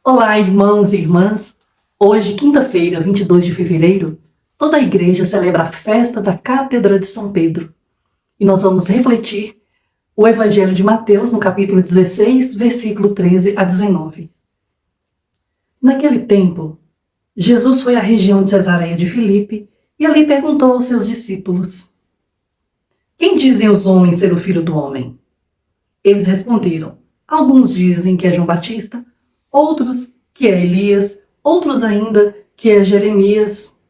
Olá, irmãos e irmãs. Hoje, quinta-feira, 22 de fevereiro, toda a igreja celebra a festa da Cátedra de São Pedro. E nós vamos refletir o Evangelho de Mateus, no capítulo 16, versículo 13 a 19. Naquele tempo, Jesus foi à região de Cesareia de Filipe e ali perguntou aos seus discípulos: Quem dizem os homens ser o Filho do Homem? Eles responderam: Alguns dizem que é João Batista, outros que é Elias, outros ainda que é Jeremias,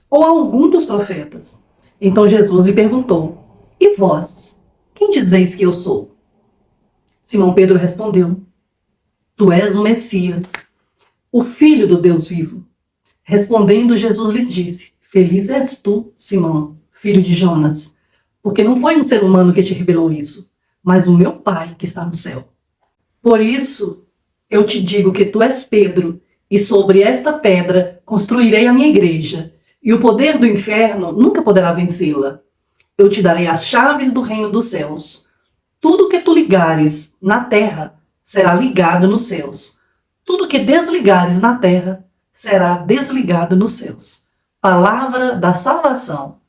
ou algum dos profetas. Então Jesus lhe perguntou: E vós, quem dizeis que eu sou? Simão Pedro respondeu: Tu és o Messias, o Filho do Deus vivo. Respondendo, Jesus lhes disse: Feliz és tu, Simão, filho de Jonas, porque não foi um ser humano que te revelou isso, mas o meu Pai que está no céu. Por isso, eu te digo que tu és Pedro, e sobre esta pedra construirei a minha igreja, e o poder do inferno nunca poderá vencê-la. Eu te darei as chaves do reino dos céus. Tudo que tu ligares na terra será ligado nos céus. Tudo que desligares na terra será desligado nos céus. Palavra da salvação.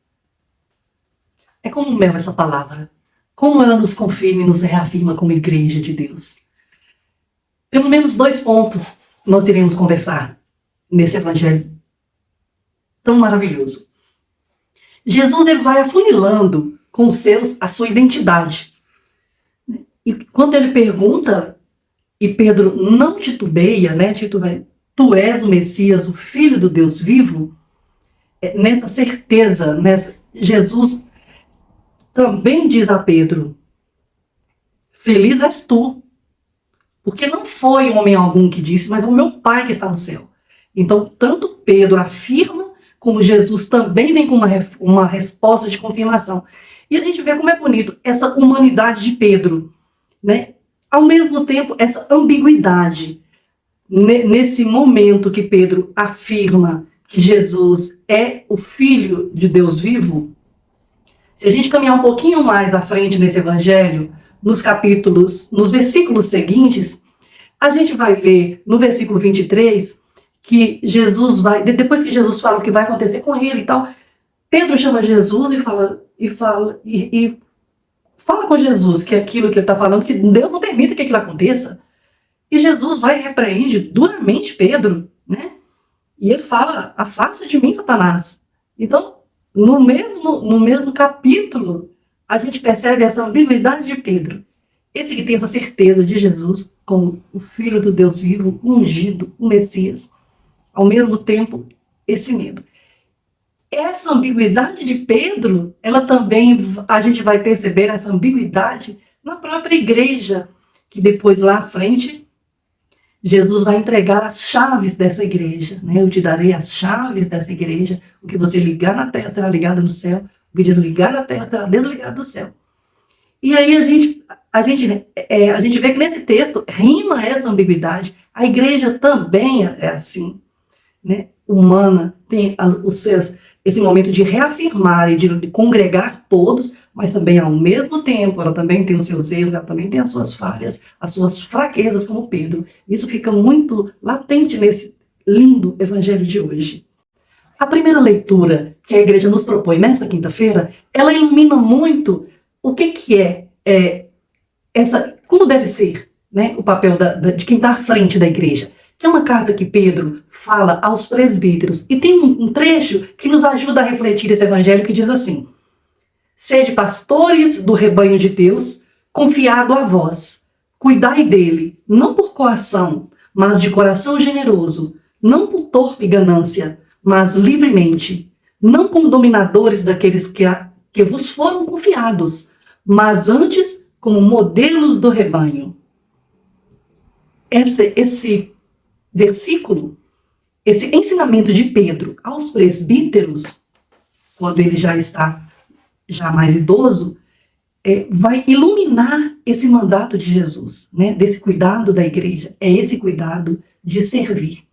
É como mel essa palavra. Como ela nos confirma e nos reafirma como igreja de Deus. Pelo menos 2 pontos nós iremos conversar nesse evangelho tão maravilhoso. Jesus ele vai afunilando com os seus a sua identidade. E quando ele pergunta, e Pedro não titubeia, tu és o Messias, o Filho do Deus vivo, nessa certeza, Jesus também diz a Pedro: Feliz és tu, porque não foi homem algum que disse, mas o meu Pai que está no céu. Então, tanto Pedro afirma, como Jesus também vem com uma resposta de confirmação. E a gente vê como é bonito essa humanidade de Pedro, né? Ao mesmo tempo, essa ambiguidade. Nesse momento que Pedro afirma que Jesus é o Filho de Deus vivo, se a gente caminhar um pouquinho mais à frente nesse evangelho, nos versículos seguintes, a gente vai ver no versículo 23 que Jesus vai, depois que Jesus fala o que vai acontecer com ele e tal, Pedro chama Jesus e fala com Jesus que aquilo que ele está falando, que Deus não permita que aquilo aconteça. E Jesus vai e repreende duramente Pedro, né? E ele fala: afasta de mim, Satanás. Então, no mesmo capítulo, a gente percebe essa ambiguidade de Pedro. Esse que tem essa certeza de Jesus como o Filho do Deus vivo, ungido, o Messias. Ao mesmo tempo, esse medo. Essa ambiguidade de Pedro, ela também, a gente vai perceber essa ambiguidade na própria igreja, que depois lá à frente, Jesus vai entregar as chaves dessa igreja, né? Eu te darei as chaves dessa igreja. O que você ligar na terra será ligado no céu. O que desligar na terra será desligado do céu. E aí a gente vê que nesse texto rima essa ambiguidade. A igreja também é assim, né? Humana, tem esse momento de reafirmar e de congregar todos, mas também ao mesmo tempo ela também tem os seus erros, ela também tem as suas falhas, as suas fraquezas, como Pedro. Isso fica muito latente nesse lindo evangelho de hoje. A primeira leitura que a igreja nos propõe nesta quinta-feira, ela ilumina muito o que é como deve ser, né, o papel de quem está à frente da igreja. Que é uma carta que Pedro fala aos presbíteros. E tem um trecho que nos ajuda a refletir esse evangelho que diz assim: Sede pastores do rebanho de Deus, confiado a vós. Cuidai dele, não por coação, mas de coração generoso, não por torpe ganância, mas livremente, não como dominadores daqueles que vos foram confiados, mas antes como modelos do rebanho. Esse versículo, esse ensinamento de Pedro aos presbíteros, quando ele já está mais idoso, vai iluminar esse mandato de Jesus, né? Desse cuidado da igreja, é esse cuidado de servir.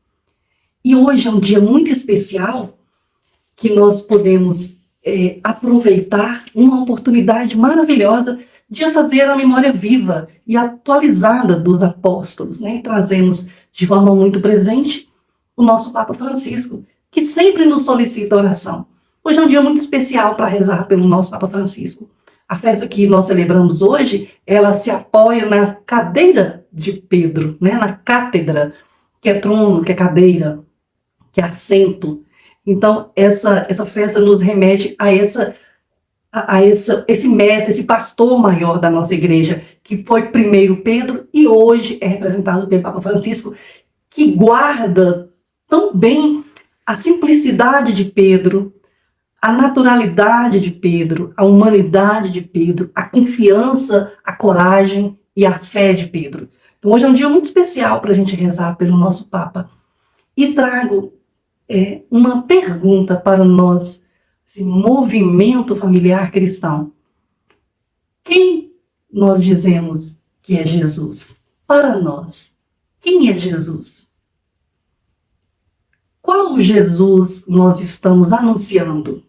E hoje é um dia muito especial que nós podemos aproveitar uma oportunidade maravilhosa de fazer a memória viva e atualizada dos apóstolos, né? E trazemos de forma muito presente o nosso Papa Francisco, que sempre nos solicita oração. Hoje é um dia muito especial para rezar pelo nosso Papa Francisco. A festa que nós celebramos hoje, ela se apoia na cadeira de Pedro, né? Na cátedra, que é trono, que é cadeira, que é assento. Então, essa festa nos remete a esse mestre, esse pastor maior da nossa igreja, que foi primeiro Pedro e hoje é representado pelo Papa Francisco, que guarda tão bem a simplicidade de Pedro, a naturalidade de Pedro, a humanidade de Pedro, a confiança, a coragem e a fé de Pedro. Então hoje é um dia muito especial para a gente rezar pelo nosso Papa. E trago uma pergunta para nós, esse movimento familiar cristão. Quem nós dizemos que é Jesus? Para nós, quem é Jesus? Qual Jesus nós estamos anunciando?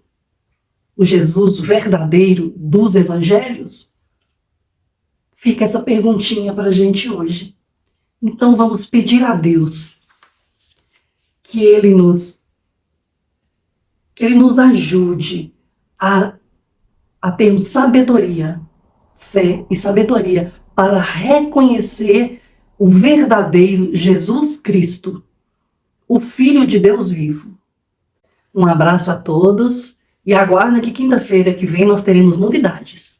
O Jesus verdadeiro dos evangelhos? Fica essa perguntinha para a gente hoje. Então vamos pedir a Deus que Ele nos ajude a termos sabedoria, fé e sabedoria para reconhecer o verdadeiro Jesus Cristo, o Filho de Deus vivo. Um abraço a todos e aguardem que quinta-feira que vem nós teremos novidades.